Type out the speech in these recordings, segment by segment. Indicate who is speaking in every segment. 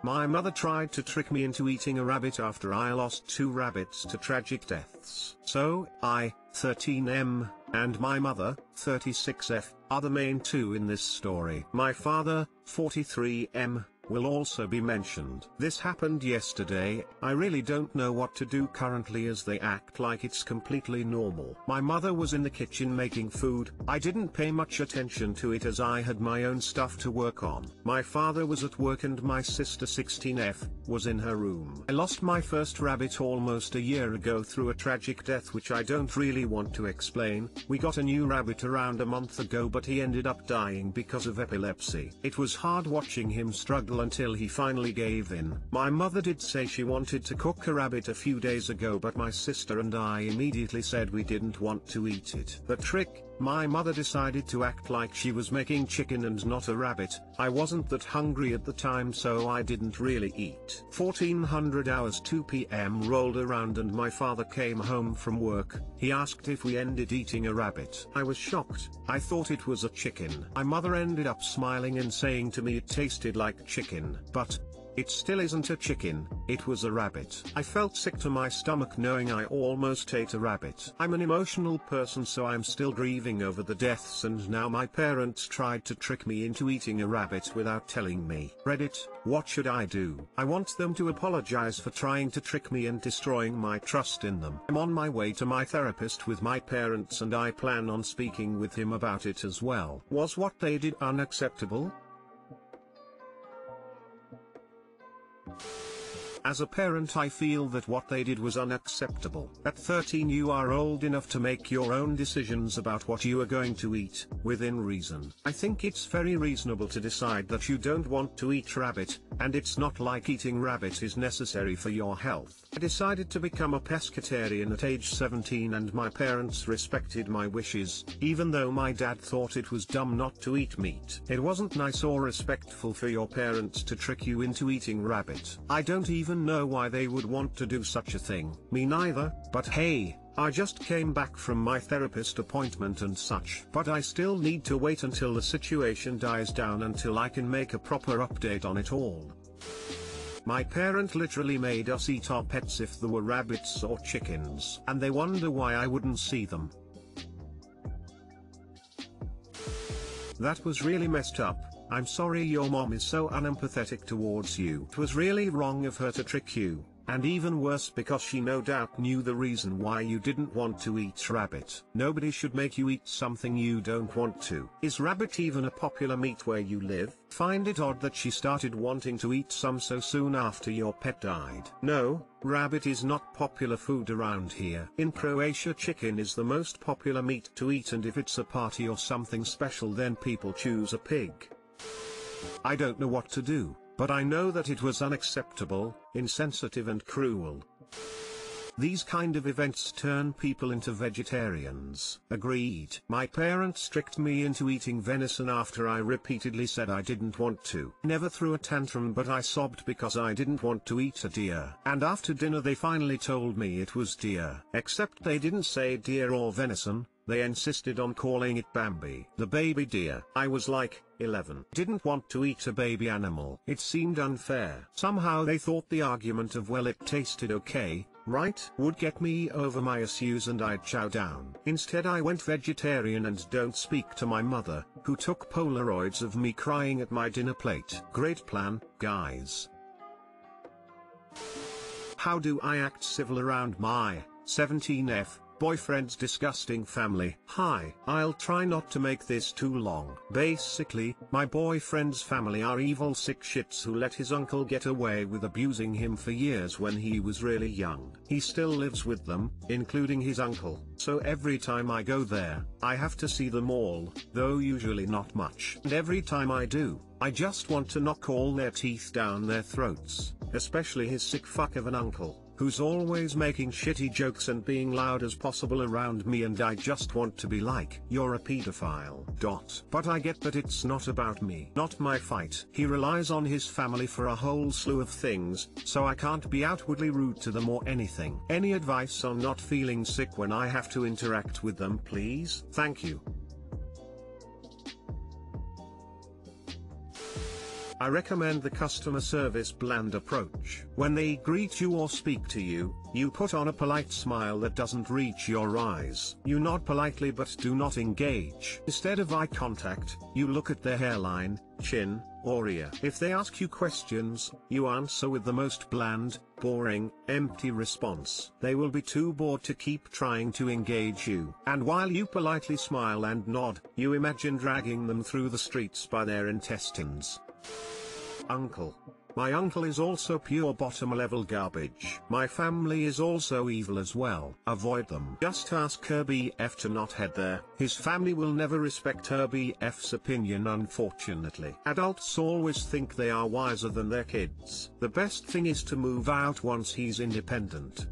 Speaker 1: My mother tried to trick me into eating a rabbit after I lost 2 rabbits to tragic deaths. So, I, 13M, and my mother, 36F, are the main 2 in this story. My father, 43M, will also be mentioned. This happened yesterday. I really don't know what to do currently as they act like it's completely normal. My mother was in the kitchen making food. I didn't pay much attention to it as I had my own stuff to work on. My father was at work and my sister 16F was in her room. I lost my first rabbit almost a year ago through a tragic death which I don't really want to explain. We got a new rabbit around a month ago but he ended up dying because of epilepsy. It was hard watching him struggle until he finally gave in. My mother did say she wanted to cook a rabbit a few days ago but my sister and I immediately said we didn't want to eat it. The trick, my mother decided to act like she was making chicken and not a rabbit. I wasn't that hungry at the time so I didn't really eat. 1400 hours 2 p.m. rolled around and my father came home from work. He asked if we ended eating a rabbit. I was shocked. I thought it was a chicken. My mother ended up smiling and saying to me it tasted like chicken. But it still isn't a chicken, it was a rabbit. I felt sick to my stomach knowing I almost ate a rabbit. I'm an emotional person so I'm still grieving over the deaths and now my parents tried to trick me into eating a rabbit without telling me. Reddit, what should I do? I want them to apologize for trying to trick me and destroying my trust in them. I'm on my way to my therapist with my parents and I plan on speaking with him about it as well. Was what they did unacceptable? As a parent I feel that what they did was unacceptable. At 13 you are old enough to make your own decisions about what you are going to eat, within reason. I think it's very reasonable to decide that you don't want to eat rabbit, and it's not like eating rabbit is necessary for your health. I decided to become a pescatarian at age 17 and my parents respected my wishes, even though my dad thought it was dumb not to eat meat. It wasn't nice or respectful for your parents to trick you into eating rabbit. I don't even know why they would want to do such a thing. Me neither, but hey, I just came back from my therapist appointment and such. But I still need to wait until the situation dies down until I can make a proper update on it all. My parent literally made us eat our pets if there were rabbits or chickens, and they wonder why I wouldn't see them. That was really messed up. I'm sorry your mom is so unempathetic towards you. It was really wrong of her to trick you, and even worse because she no doubt knew the reason why you didn't want to eat rabbit. Nobody should make you eat something you don't want to. Is rabbit even a popular meat where you live? Find it odd that she started wanting to eat some so soon after your pet died. No, rabbit is not popular food around here. In Croatia chicken is the most popular meat to eat and if it's a party or something special then people choose a pig. I don't know what to do, but I know that it was unacceptable, insensitive and cruel. These kind of events turn people into vegetarians. Agreed. My parents tricked me into eating venison after I repeatedly said I didn't want to. Never threw a tantrum but I sobbed because I didn't want to eat a deer. And after dinner they finally told me it was deer. Except they didn't say deer or venison. They insisted on calling it Bambi, the baby deer. I was like, 11. Didn't want to eat a baby animal. It seemed unfair. Somehow they thought the argument of well it tasted okay, right, would get me over my issues and I'd chow down. Instead I went vegetarian and don't speak to my mother, who took Polaroids of me crying at my dinner plate. Great plan, guys. How do I act civil around my 17F boyfriend's disgusting family? Hi, I'll try not to make this too long. Basically, my boyfriend's family are evil sick shits who let his uncle get away with abusing him for years when he was really young. He still lives with them, including his uncle, so every time I go there, I have to see them all, though usually not much. And every time I do, I just want to knock all their teeth down their throats, especially his sick fuck of an uncle, who's always making shitty jokes and being loud as possible around me and I just want to be like, you're a pedophile. But I get that it's not about me. Not my fight. He relies on his family for a whole slew of things, so I can't be outwardly rude to them or anything. Any advice on not feeling sick when I have to interact with them please? Thank you. I recommend the customer service bland approach. When they greet you or speak to you, you put on a polite smile that doesn't reach your eyes. You nod politely but do not engage. Instead of eye contact, you look at their hairline, chin, or ear. If they ask you questions, you answer with the most bland, boring, empty response. They will be too bored to keep trying to engage you. And while you politely smile and nod, you imagine dragging them through the streets by their intestines. Uncle. My uncle is also pure bottom-level garbage. My family is also evil as well. Avoid them. Just ask her BF to not head there. His family will never respect her BF's opinion, unfortunately. Adults always think they are wiser than their kids. The best thing is to move out once he's independent.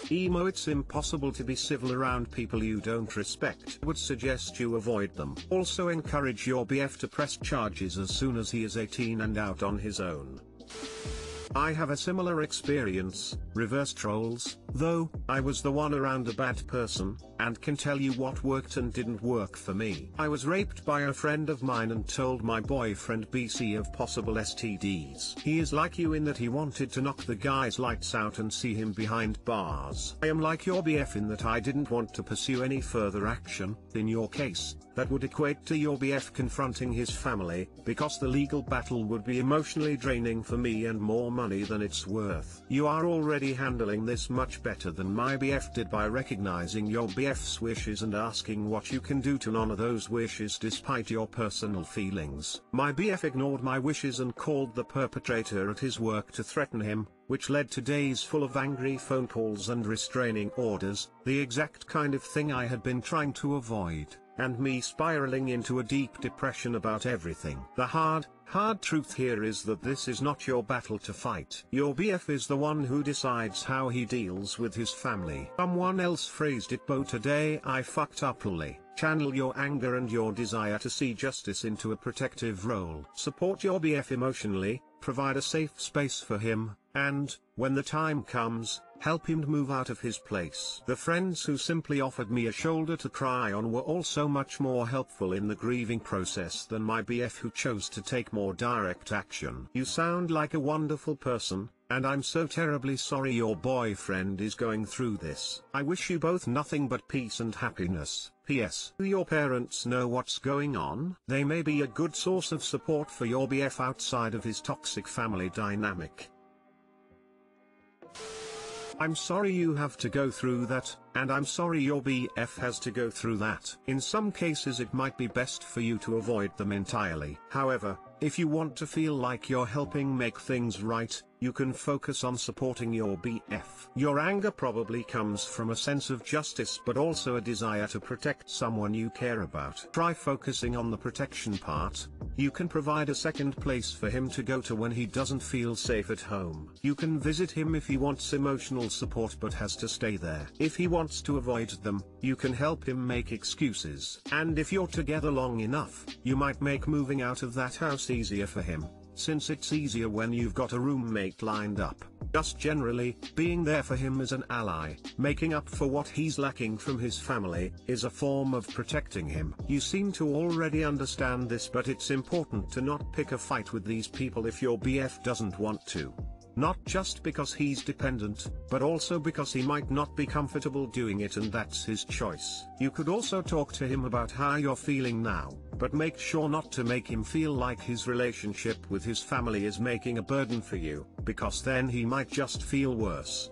Speaker 1: Emo, it's impossible to be civil around people you don't respect. Would suggest you avoid them. Also encourage your BF to press charges as soon as he is 18 and out on his own. I have a similar experience, reverse trolls, though I was the one around a bad person, and can tell you what worked and didn't work for me. I was raped by a friend of mine and told my boyfriend BC of possible STDs. He is like you in that he wanted to knock the guy's lights out and see him behind bars. I am like your BF in that I didn't want to pursue any further action. In your case, that would equate to your BF confronting his family, because the legal battle would be emotionally draining for me and more money than it's worth. You are already handling this much better than my BF did by recognizing your BF's wishes and asking what you can do to honor those wishes despite your personal feelings. My BF ignored my wishes and called the perpetrator at his work to threaten him, which led to days full of angry phone calls and restraining orders, the exact kind of thing I had been trying to avoid, and me spiraling into a deep depression about everything. The hard truth here is that this is not your battle to fight. Your BF is the one who decides how he deals with his family. Someone else phrased it, "Bo, today I fucked up lolly." Channel your anger and your desire to see justice into a protective role. Support your BF emotionally, provide a safe space for him, and, when the time comes, help him move out of his place. The friends who simply offered me a shoulder to cry on were also much more helpful in the grieving process than my BF who chose to take more direct action. You sound like a wonderful person, and I'm so terribly sorry your boyfriend is going through this. I wish you both nothing but peace and happiness. P.S. Do your parents know what's going on? They may be a good source of support for your BF outside of his toxic family dynamic. I'm sorry you have to go through that, and I'm sorry your BF has to go through that. In some cases it might be best for you to avoid them entirely. However, if you want to feel like you're helping make things right, you can focus on supporting your BF. Your anger probably comes from a sense of justice but also a desire to protect someone you care about. Try focusing on the protection part. You can provide a second place for him to go to when he doesn't feel safe at home. You can visit him if he wants emotional support but has to stay there. If he wants to avoid them, you can help him make excuses. And if you're together long enough, you might make moving out of that house easier for him, since it's easier when you've got a roommate lined up. Just generally, being there for him as an ally, making up for what he's lacking from his family, is a form of protecting him. You seem to already understand this, but it's important to not pick a fight with these people if your BF doesn't want to. Not just because he's dependent, but also because he might not be comfortable doing it and that's his choice. You could also talk to him about how you're feeling now, but make sure not to make him feel like his relationship with his family is making a burden for you, because then he might just feel worse.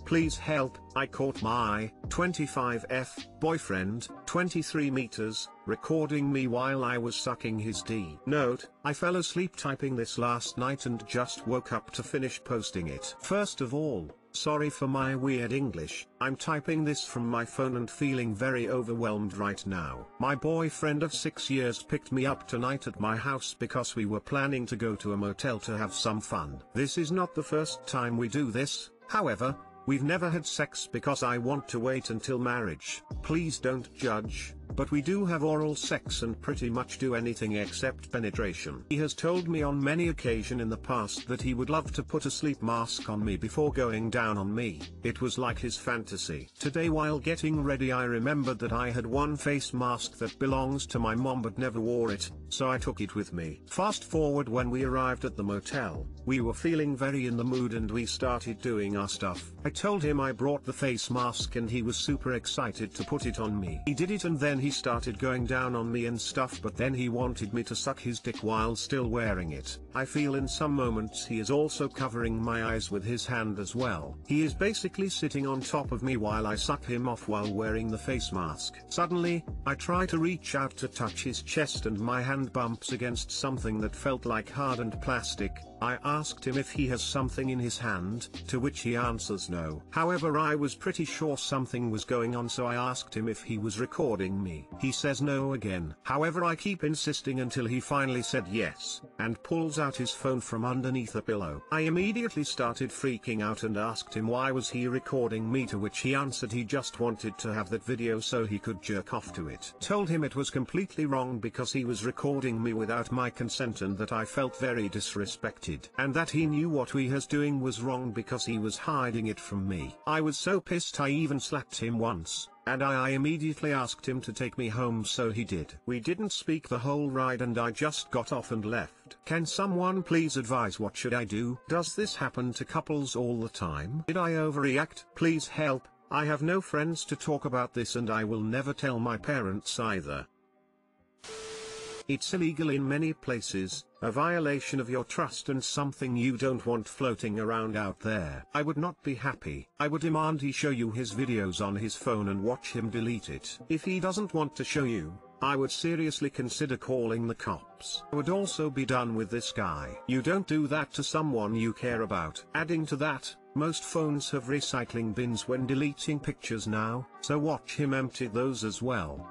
Speaker 1: Please help, I caught my 25F boyfriend, 23 meters, recording me while I was sucking his D. Note, I fell asleep typing this last night and just woke up to finish posting it. First of all, sorry for my weird English. I'm typing this from my phone and feeling very overwhelmed right now. My boyfriend of 6 years picked me up tonight at my house because we were planning to go to a motel to have some fun. This is not the first time we do this, however. We've never had sex because I want to wait until marriage. Please don't judge, but we do have oral sex and pretty much do anything except penetration. He has told me on many occasions in the past that he would love to put a sleep mask on me before going down on me. It was like his fantasy. Today while getting ready I remembered that I had one face mask that belongs to my mom but never wore it, so I took it with me. Fast forward when we arrived at the motel, we were feeling very in the mood and we started doing our stuff. I told him I brought the face mask and he was super excited to put it on me. He did it and then he started going down on me and stuff, but then he wanted me to suck his dick while still wearing it. I feel in some moments he is also covering my eyes with his hand as well. He is basically sitting on top of me while I suck him off while wearing the face mask. Suddenly, I try to reach out to touch his chest and my hand bumps against something that felt like hardened plastic. I asked him if he has something in his hand, to which he answers no. However, I was pretty sure something was going on, so I asked him if he was recording me. He says no again. However, I keep insisting until he finally said yes, and pulls out his phone from underneath a pillow. I immediately started freaking out and asked him why was he recording me, to which he answered he just wanted to have that video so he could jerk off to it. Told him it was completely wrong because he was recording me without my consent and that I felt very disrespected, and that he knew what we was doing was wrong because he was hiding it from me. I was so pissed I even slapped him once, and I immediately asked him to take me home, so he did. We didn't speak the whole ride and I just got off and left. Can someone please advise what should I do? Does this happen to couples all the time? Did I overreact? Please help. I have no friends to talk about this and I will never tell my parents either. It's illegal in many places, a violation of your trust and something you don't want floating around out there. I would not be happy. I would demand he show you his videos on his phone and watch him delete it. If he doesn't want to show you, I would seriously consider calling the cops. I would also be done with this guy. You don't do that to someone you care about. Adding to that, most phones have recycling bins when deleting pictures now, so watch him empty those as well.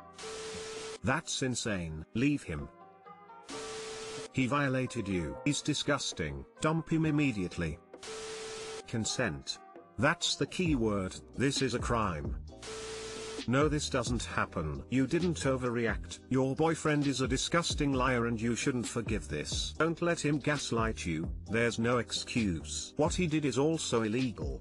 Speaker 1: That's insane. Leave him. He violated you. He's disgusting. Dump him immediately. Consent. That's the key word. This is a crime. No, this doesn't happen. You didn't overreact. Your boyfriend is a disgusting liar and you shouldn't forgive this. Don't let him gaslight you. There's no excuse. What he did is also illegal.